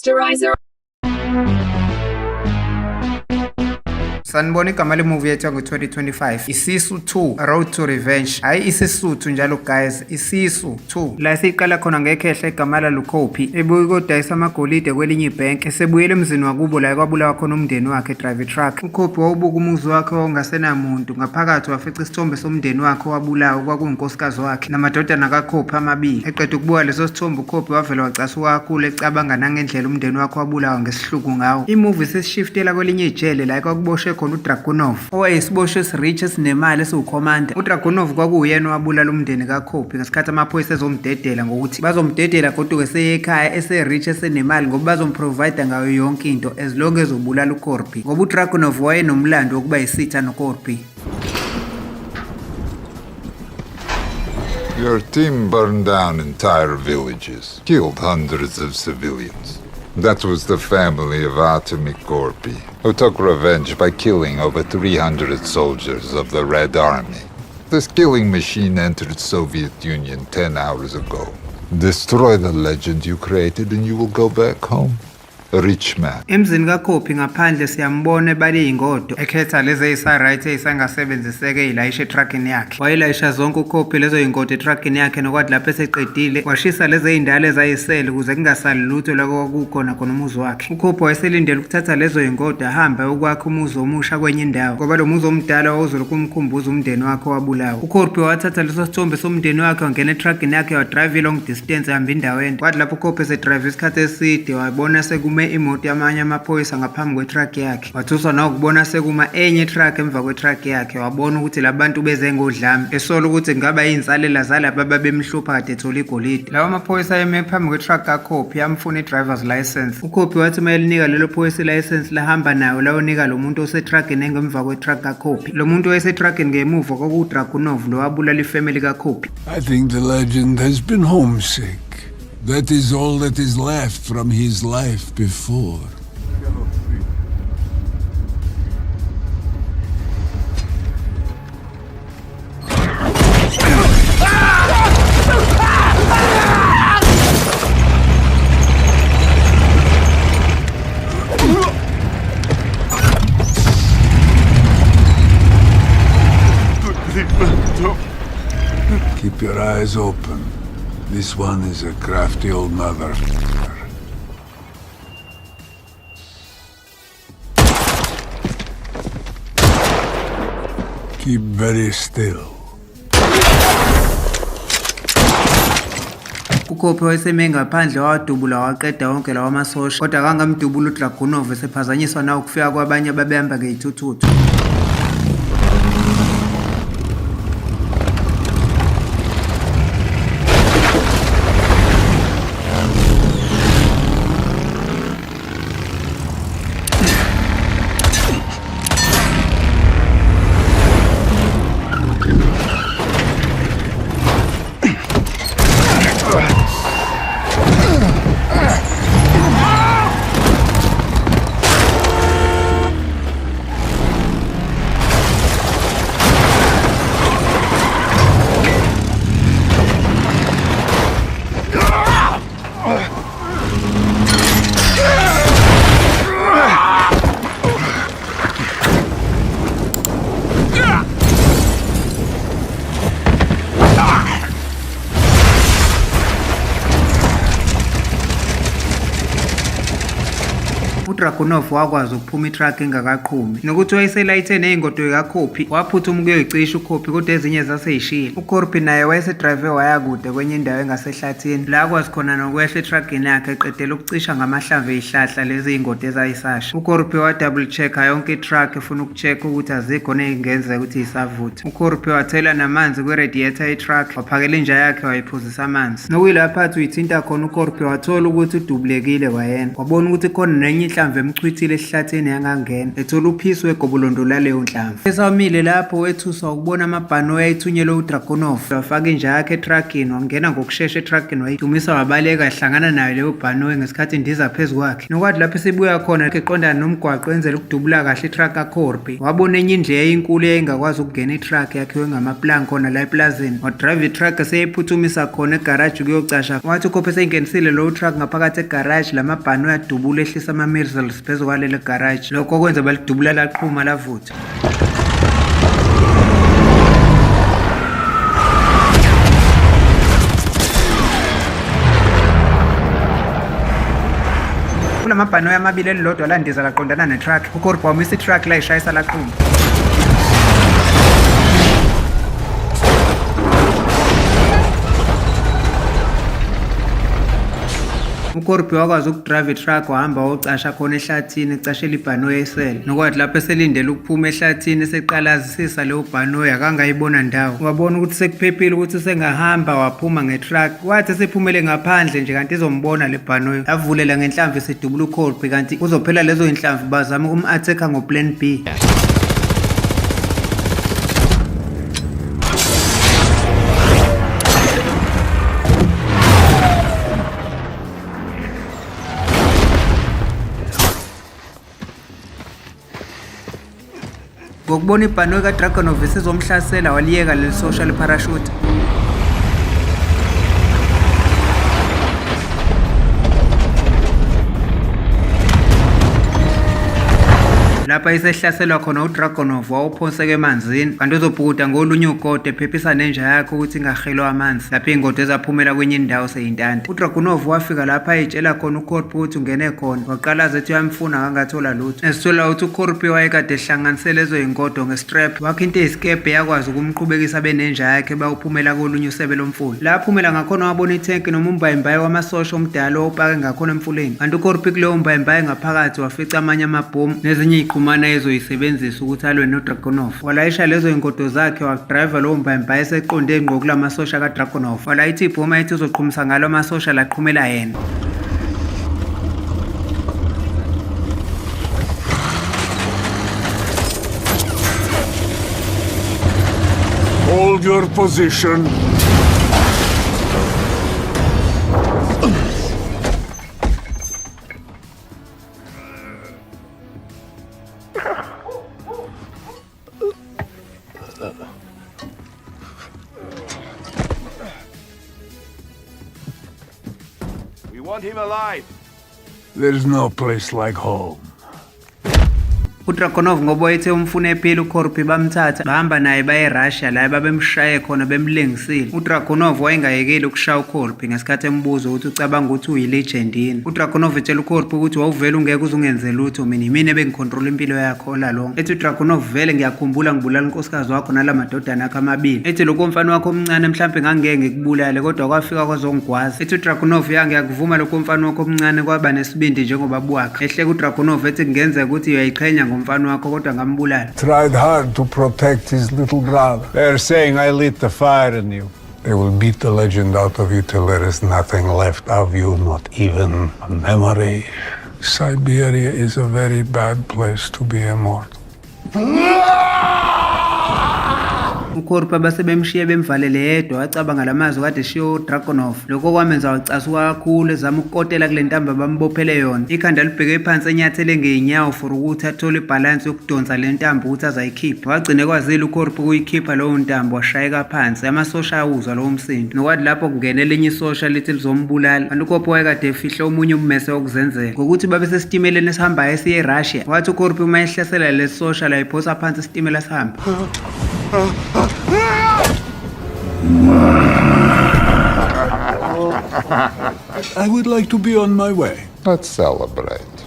Masterizer. Sanibona igama le movie yethu ngo-2025 Isisu 2 Road to Revenge. Hayi isisuthu njalo guys, Isisu 2 la siqala khona ngekhehle igama la Lukhophi ebuye kodayisa amagolide kwelinye ibhenki esebuyele emzini wakubo la kwabulawa khona umndeni wakhe drive truck. uKhophi wawubuka umuzi wakhe ongasenamuntu ngaphakathi wafica isithombe somndeni wakhe wabulawa kwakuyinkosikazi wakhe namadodana kaKhophi amabili. Eqeda ukubuka leso sithombe uKhophi wavela wacasuka kakhulu ecabanga nangendlela umndeni wakhe wabulawa ngesihluku ngawo. Imovie sesishiftela kwelinye ijele la kwakuboshwe khona uDragunov owayesiboshwe esirich esinemali esiwukhomanda. uDragunov kwakuyena owabulala umndeni kaKhophi ngesikhathi amaphoyisa ezomdedela ngokuthi bazomdedela kodwa eseye ekhaya eserich esenemali ngoba bazomprovide ngayo yonke into as long ezobulala uKhophi ngoba uDragunov wayenomlando wokuba yisitha noKhophi. Your team burned down entire villages, killed hundreds of civilians. That was the family of Artemy Khophi, who took revenge by killing over 300 soldiers of the Red Army. This killing machine entered Soviet Union 10 hours ago. Destroy the legend you created and you will go back home. A rich man. Emzini kaKhophi ngaphandle siyambona ebale ingodo ekhetha lezi eyisaright eyisangasebenziseke ilayisha etruckini yakhe. Wayilayisha zonke uKhophi lezo ingodo etruckini yakhe nokwathi lapho eseqedile washisa lezi eyindala ezayisele ukuze kungasali lutho kwakukhona khona umuzi wakhe. uKhophi wayeselindele ukuthatha lezo ingodo ahambe ukwakha umuzi omusha kwenye indawo ngoba lo muzi omdala wawuzokuthi kumkhumbuza umndeni wakhe wabulawa. uKhophi wathatha leso sithombe somndeni wakhe wangena etruckini yakhe wadrive long distance hamba indaweni. Kwathi lapho uKhophi esedrive isikhathi eside wabona sekume imoto yamanye amaphoyisa ngaphambi kwetruck yakhe. Wathuswa nawukubona sekuma enye truck emva kwetruck yakhe wabona ukuthi labantu beze ngodlame esola ukuthi ngaba yinsalela zalabo ababemhlupha kade ethola igolide. Lawa amaphoyisa eme phambi kwetruck kaKhophi amfuna i-driver's license. uKhophi wathi mayelinika lelo phoyisa i-license lahamba nayo lawonika lo muntu osetruckini engemva kwetruck kaKhophi. Lo muntu owayesetruckini ngemuva kwakuDragunov lo wabulala ifamily kaKhophi. I think the legend has been homesick. That is all that is left from his life before. Keep your eyes open. This one is a crafty old mother. Keep very still. uKhophi wayeseme ngaphandle wadubula waqeda wonke lawa amasosha kodwa kangamdubula uDragunov esephazanyiswa nawo ukufika kwabanye ababehamba ngey'thuthuthu. uDragunov wakwazi ukuphuma itruck engakaqhumi nokuthi wayeselayithe ney'ngodo kaKhophi waphuthuma ukuyoyicisha uKhophi kodwa ezinye zasey'shile. uKhophi naye wayesedrive waya kude kwenye indawo engasehlathini la akwazi khona nokwehla etruckini yakhe eqedela ukucisha ngamahlamvu ey'hlahla lezi y'ngodo ezayisasha. uKhophi wadouble check-a yonke itruck efuna ukucheck ukuthi azikho ney'ngenzeka ukuthi yisavutha. uKhophi wathela namanzi kwi-radiator ye-truck waphakela inja yakhe wayiphuzisa amanzi. nokuyilapha athi uyithinta khona uKhophi wathola ukuthi udubulekile kwayena wabona ukuthi khona nenye inhlamvu inhlamvu emchwithile esihlathini yangangena ethola uphisi wegobulondo laleyo nhlamvu. Esawumile lapho wethuswa ukubona amabhanoyi ayithunyelwe uDragunov wafaka inja yakhe etruckini wangena ngokushesha etruckini wayidumisa wabaleka yahlangana nayo leyo bhanoyi ngesikhathi indiza phezu kwakhe. Nokwathi lapho esibuya khona eqondana nomgwaqo enzela ukudubula kahle itruck kaCorby wabona enye indlu eyinkulu eyayingakwazi ukungena itruck yakhiwe ngamaplank khona la eplazini wadrive itruck eseyiphuthumisa khona egaraji ukuyocasha. Wathi uCorby eseyingenisile lowo truck ngaphakathi egaraji lamabhanoyi adubula ehlisa ama-missiles phezu kwalelo garaji. Lokho kwenza balidubula laqhuma lavutha. Kulamabhanoyi amabili elilodwa landiza laqondana netruck. uCorby wamisa itruck layishayisa laqhuma. uCorby wakwazi ukudrive itruck wahamba wocasha khona ehlathini ecashela ibhanoyi esele. Nokwathi lapho eselindele ukuphuma ehlathini eseqalazisisa leyo bhanoyi akangayibona ndawo. Wabona ukuthi sekuphephile ukuthi sengahamba waphuma ngetruck. Wathi esephumele ngaphandle nje kanti izombona le bhanoyi yavulela ngenhlamvu isidubula uCorby kanti kuzophela lezo inhlamvu bazama ukum-attack ngoplan B. Ngokubona ibhanoyi kaDragunov isizomhlasela waliyeka leli social parachute. Lapha isehlaselwa khona uDragunov wawuphonseka emanzini kanti uzobhukuda ngolunye ugodo ephephisa nenja yakhe ukuthi ingahelwa amanzi lapho iy'ngodo ezaphumela kwenye indawo seyintanta. uDragunov wafika lapha ayitshela khona uCorby ukuthi ungene khona waqalaza ethi uyamfuna akangathola lutho. Esithola ukuthi uCorby wayekade ehlanganisele lezo y'ngodo ngestrap wakhe into eyisikebhe yakwazi ukumqhubekisa benenja yakhe bawuphumela kolunye usebe lomfula. La aphumela ngakhona wabona ithenki noma umbayimbayi wamasosha omdala owupake ngakhona emfuleni kanti uCorby kuleyo mbayimbayi ngaphakathi wafica amanye amabhomu nezinye mana ezoyisebenzisa ukuthi alwe noDragunov. Walayisha lezo y'ngodo zakhe wadrive lowo mbayimbayi eseqonde ngqo kulamasosha kaDragunov. Walayithi ibhomu ayithi uzoqhumisa ngalo amasosha laqhumela yena. Hold your position. We want him alive. There's no place like home. uDragunov ngoba wayethe umfuna ephila uCorby bamthatha bahamba naye baye eRussia la babemshaye khona bemlengisile. uDragunov wayengayekeli ukushaya uCorby ngesikhathi embuza ukuthi ucabanga ukuthi uyilegend yini. uDragunov etshela uCorby ukuthi wawuvela ungeke uzungenze lutho mina ebengicontrol impilo yakho olalonke. Ethi uDragunov vele ngiyakhumbula ngibulala unkosikazi wakho nalamadodana akho amabili. Ethi lokho umfana wakho omncane mhlambe ngangeke ngikubulale kodwa kwafika kwazongigwaza. Ethi uDragunov ngiyakuvuma lokho umfana wakho omncane kwaba nesibindi njengobaba wakhe. Ehleke uDragunov ethi kungenzeka ukuthi uyayiqhenya ngomfana wakho kodwa ngambulala. Tried hard to protect his little brother. They're saying I lit the fire in you. They will beat the legend out of you till there is nothing left of you, not even a memory. Siberia is a very bad place to be immortal. uCorby base bemshiye bemvalele yedwa wacabanga lamazwi kade eshiwo uDragunov. Lokho kwamenza wacasuka kakhulu ezama ukukotela kule ntambo bambophele yona. Ikhanda libheke phansi enyathele ngeenyawo for ukuthi athole ibalance yokudonsa le ntambo ukuthi azayikhipha. Wagcine kwazile uCorby ukuyikhipha lowo ntambo washayeka phansi. Amasosha awuzwa lowo msindo. Nokwathi lapho kungenela enye isosha lithi lizombulala. Kanti uCorby wayekade efihla omunye ummese wokuzenzela. Ngokuthi babe sesitimeleni esihambayo esiye eRussia. Wathi uCorby uma ehlasela le sosha la iphosa phansi isitimela sihamba. I would like to be on my way. Let's celebrate.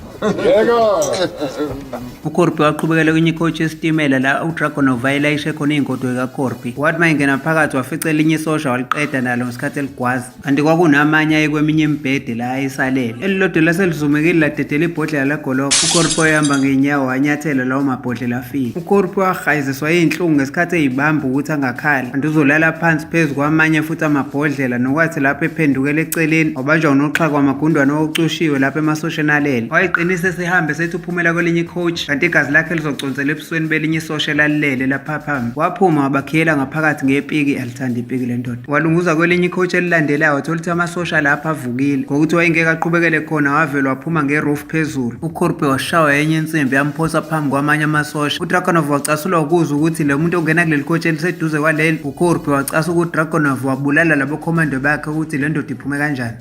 uCorby waqhubekela kwenye ikhoji yesitimela la uDragunov ayelayishe khona iy'ngodo kaCorby. Wathi uma engena phakathi wafica elinye isosha waliqeda nalo ngesikhathi eligwaza. Kanti kwakunamanye ayekweminye imibhede la ayisalele. Elilodwa laselizumekile ladedela ibhodlela lagolofa. uCorby wayehamba ngey'nyawo wanyathela lawo mabhodlela afika. uCorby wahayiziswa iy'nhlungu ngesikhathi eyibamba ukuthi angakhali. Kanti uzolala phansi phezu kwamanye futhi amabhodlela. Nokwathi lapho ephendukela eceleni wabanjwa unoxhaka wamagundwane owucushiwe lapho emasosheni alele. Wayeqinile sibonise sihambe sethi uphumela kwelinye icoach kanti igazi lakhe lizoconsela ebusweni belinye isosha elalilele lapha phambi. Waphuma wabakhiyela ngaphakathi ngepiki, alithanda ipiki lendoda. Walunguza kwelinye icoach elilandelayo wathola ukuthi amasosha lapha avukile ngokuthi wayengeke aqhubekele khona, wavela waphuma ngeroof phezulu. uCorby washawa enye insimbi yamphosa phambi kwamanye amasosha. uDragunov wacasulwa ukuzwa ukuthi lo muntu ongena kuleli coach eliseduze kwaleli. uCorby wacasa ukuthi uDragunov wabulala labo commando bakhe ukuthi le ndoda iphume kanjani.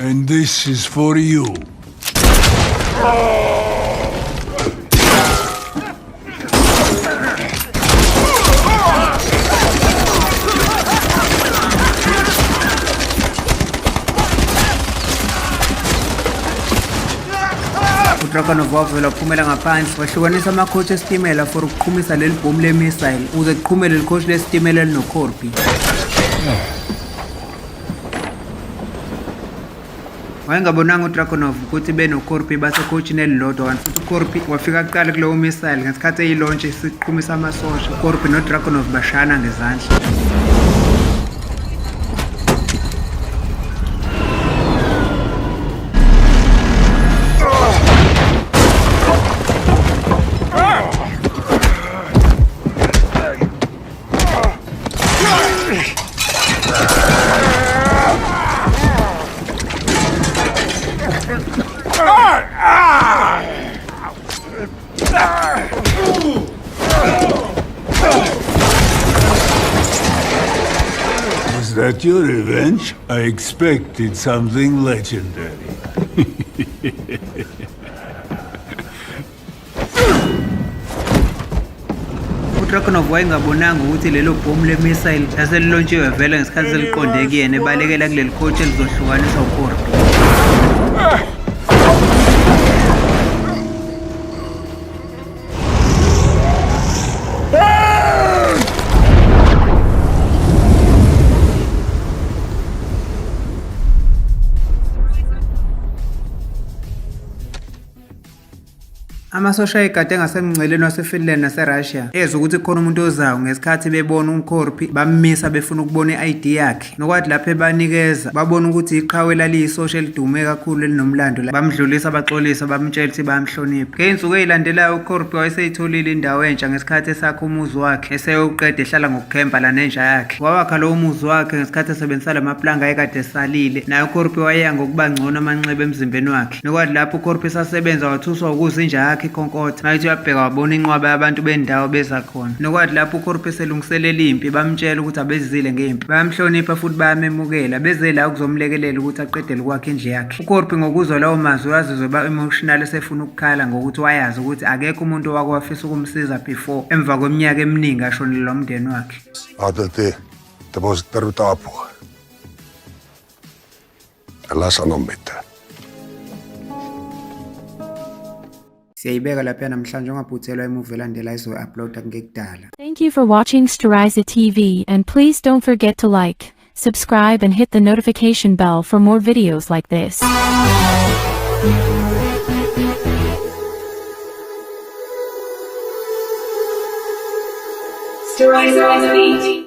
And this is for you. uDragunov wavela waphumela ngaphandle wahlukanisa amakhoshi esitimela for ukuqhumisa leli bhomu le-missile ukuze kuqhume leli khoshi lesitimela elinoCorby. Wayengabonanga uDragunov ukuthi benoCorby basekhotshini elilodwa, kanti futhi uCorby wafika kuqala kulowo missile ngesikhathi eyilontshi siqhumisa amasosha. uCorby noDragunov bashayana ngezandla. Was that your revenge? I expected something legendary. uDragunov wayengabonanga ukuthi lelo bhomu le-missile laselilontshiwe vele ngesikhathi seliqonde kuyena ebalekela kuleli coach elizohlukanisa uCorby. Amasosha ayekade ngasemngceleni waseFinland naseRussia ezwe ukuthi khona umuntu ozayo ngesikhathi bebona uCorby bammisa befuna ukubona i-ID yakhe. Nokwathi lapho ebanikeza babona ukuthi iqhawe laliyisosha elidume kakhulu elinomlando, bamdlulisa baxolisa bamtshela ukuthi bayamhlonipha. Ngey'nsuku ey'landelayo uCorby wayeseyitholile indawo entsha ngesikhathi esakha umuzi wakhe eseyoqeda ehlala ngokukhempa la nenja yakhe. Wawakha lowo muzi wakhe ngesikhathi esebenzisa lamaplanga ayekade esalile, naye uCorby wayeya ngokuba ngcono amanxeba emzimbeni wakhe. Nokwathi lapho uCorby esasebenza wathuswa ukuze inja yakhe ikhonkotha, mayithi uyabheka wabona inqwaba yabantu bendawo beza khona. Nokwathi lapho uCorby eselungiselela impi bamtshela ukuthi abezile ngempi, bayamhlonipha futhi bayamemukela, beze la ukuzomlekelela ukuthi aqedele kwakhe indle yakhe. uCorby ngokuzwa lawo mazwi wazizwe ba-emotional esefuna ukukhala ngokuthi wayazi ukuthi akekho umuntu owake wafisa ukumsiza before emva kweminyaka eminingi ashonelwa umndeni wakhe. Ajateltiin, että voisit tarvita apua. Älä sano mitään. Siyayibeka lapha namhlanje ungaphuthelwa imuvi elandelayo izo-uploada ngekudala. Thank you for watching Sterisa TV, and please don't forget to like, subscribe and hit the notification bell for more videos like this. Sterisa TV.